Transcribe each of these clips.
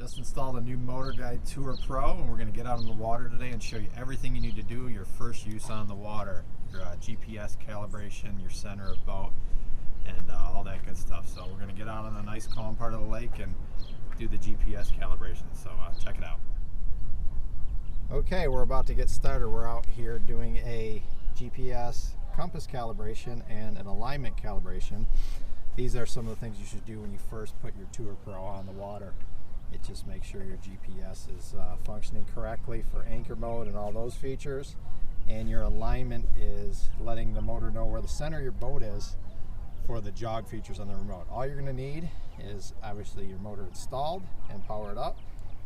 Just installed a new MotorGuide Tour Pro, and we're going to get out on the water today and show you everything you need to do your first use on the water. Your GPS calibration, your center of boat, and all that good stuff. So we're going to get out on a nice calm part of the lake and do the GPS calibration. So check it out. Okay, we're about to get started. We're out here doing a GPS compass calibration and an alignment calibration. These are some of the things you should do when you first put your Tour Pro on the water. It just makes sure your GPS is functioning correctly for anchor mode and all those features. And your alignment is letting the motor know where the center of your boat is for the jog features on the remote. All you're going to need is obviously your motor installed and powered up,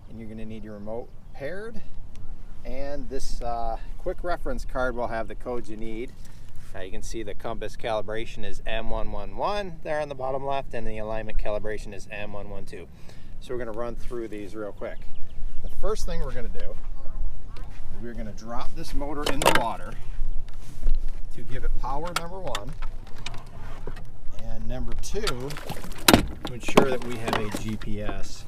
and you're going to need your remote paired. And this quick reference card will have the codes you need. You can see the compass calibration is M111 there on the bottom left, and the alignment calibration is M112. So we're going to run through these real quick. The first thing we're going to do is we're going to drop this motor in the water to give it power, number one, and number two, to ensure that we have a GPS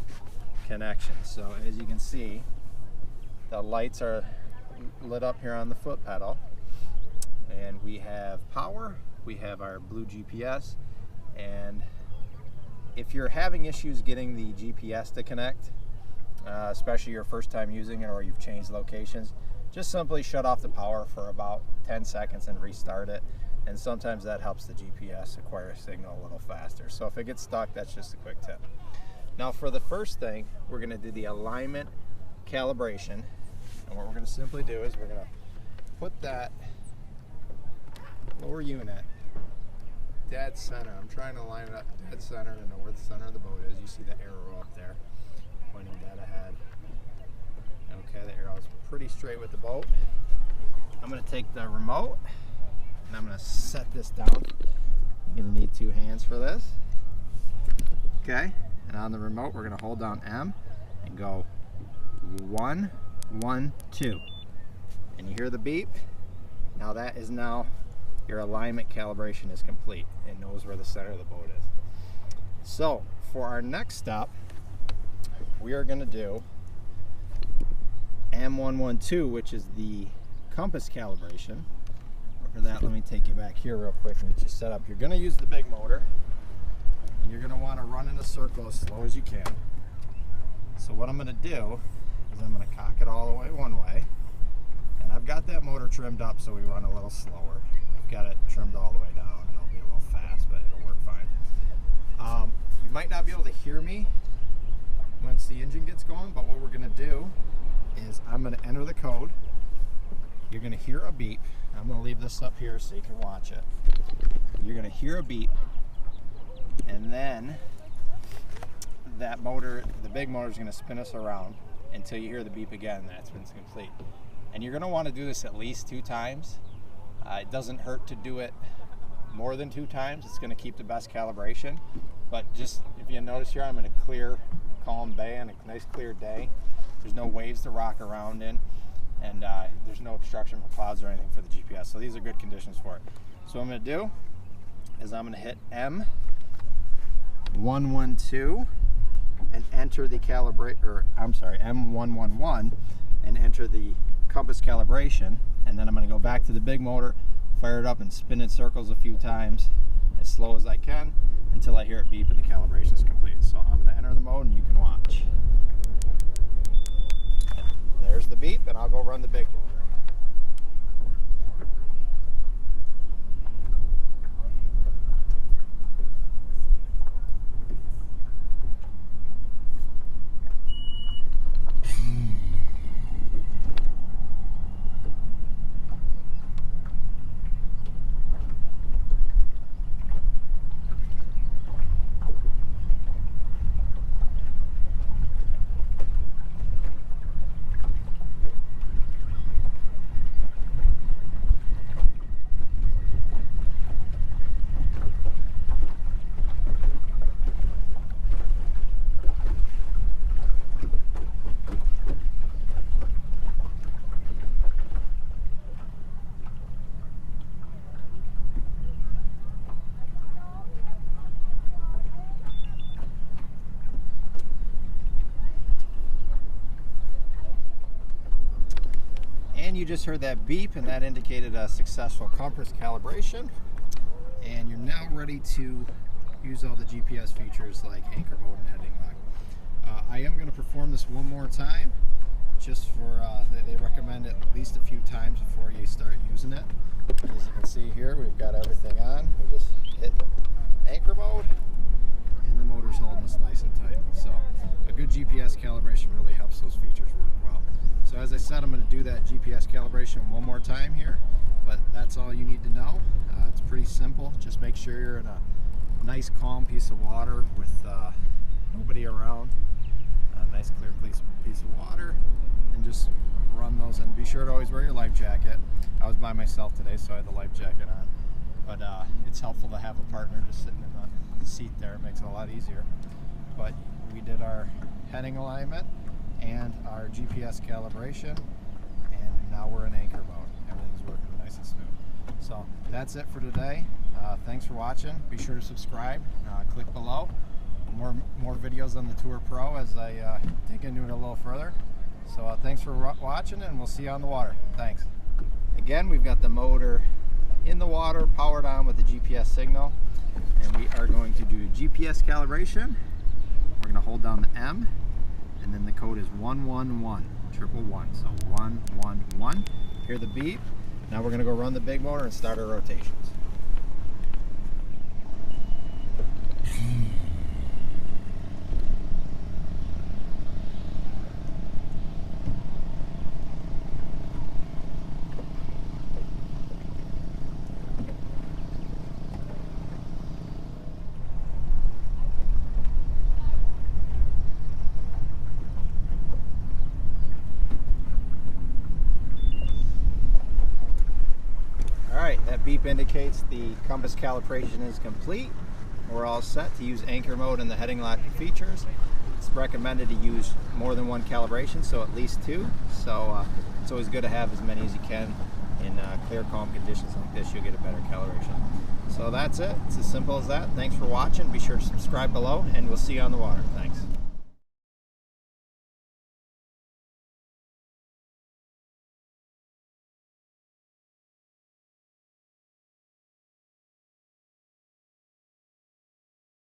connection. So as you can see, the lights are lit up here on the foot pedal, and we have power, we have our blue GPS, and if you're having issues getting the GPS to connect, especially your first time using it or you've changed locations, just simply shut off the power for about 10 seconds and restart it, and sometimes that helps the GPS acquire a signal a little faster. So if it gets stuck, that's just a quick tip. Now for the first thing, we're going to do the alignment calibration, and what we're going to simply do is we're going to put that lower unit dead center. I'm trying to line it up dead center to know where the center of the boat is. You see the arrow up there pointing dead ahead. Okay, the arrow is pretty straight with the boat. I'm going to take the remote and I'm going to set this down. You're going to need two hands for this. Okay, and on the remote we're going to hold down M and go 1, 1, 2. And you hear the beep. Now that is your alignment calibration is complete and knows where the center of the boat is. So for our next step, we are going to do M112, which is the compass calibration. For that, let me take you back here real quick and get you set up. You're going to use the big motor, and you're going to want to run in a circle as slow as you can. So what I'm going to do is I'm going to cock it all the way one way, and I've got that motor trimmed up so we run a little slower. Got it trimmed all the way down, and it'll be a little fast, but it'll work fine. You might not be able to hear me once the engine gets going, but what we're going to do is I'm going to enter the code. You're going to hear a beep. I'm going to leave this up here so you can watch it. You're going to hear a beep, and then that motor, the big motor, is going to spin us around until you hear the beep again. That's when it's complete. And you're going to want to do this at least 2 times. It doesn't hurt to do it more than 2 times. It's going to keep the best calibration. But just, if you notice here, I'm in a clear, calm bay on a nice clear day. There's no waves to rock around in, and there's no obstruction from clouds or anything for the GPS. So these are good conditions for it. So what I'm going to do is I'm going to hit M112 and enter the M111 and enter the compass calibration. And then I'm going to go back to the big motor, fire it up, and spin in circles a few times as slow as I can until I hear it beep and the calibration is complete. So I'm going to enter the mode and you can watch. And there's the beep, and I'll go run the big motor. And you just heard that beep, and that indicated a successful compass calibration. And you're now ready to use all the GPS features like anchor mode and heading lock. I am going to perform this one more time, just for, they recommend it at least a few times before you start using it. As you can see here, we've got everything on. We just hit anchor mode, and the motor's holding us nice and tight. So a good GPS calibration really helps those features work well. So as I said, I'm going to do that GPS calibration one more time here, but that's all you need to know. It's pretty simple. Just make sure you're in a nice calm piece of water with nobody around. A nice clear piece of water, and just run those, and be sure to always wear your life jacket. I was by myself today, so I had the life jacket on, but it's helpful to have a partner just sitting in the seat there. It makes it a lot easier. But we did our heading alignment and our GPS calibration, and now we're in anchor mode. Everything's working nice and smooth. So that's it for today. Thanks for watching. Be sure to subscribe. Click below. More videos on the Tour Pro as I dig into it a little further. So thanks for watching, and we'll see you on the water. Thanks. Again, we've got the motor in the water, powered on with the GPS signal, and we are going to do GPS calibration. We're going to hold down the M, and then the code is 111, 111. So 111. Hear the beep. Now we're going to go run the big motor and start our rotations. That beep indicates the compass calibration is complete. We're all set to use anchor mode and the heading lock features. It's recommended to use more than one calibration, so at least two. So it's always good to have as many as you can in clear, calm conditions like this. You'll get a better calibration. So that's it. It's as simple as that. Thanks for watching. Be sure to subscribe below, and we'll see you on the water. Thanks.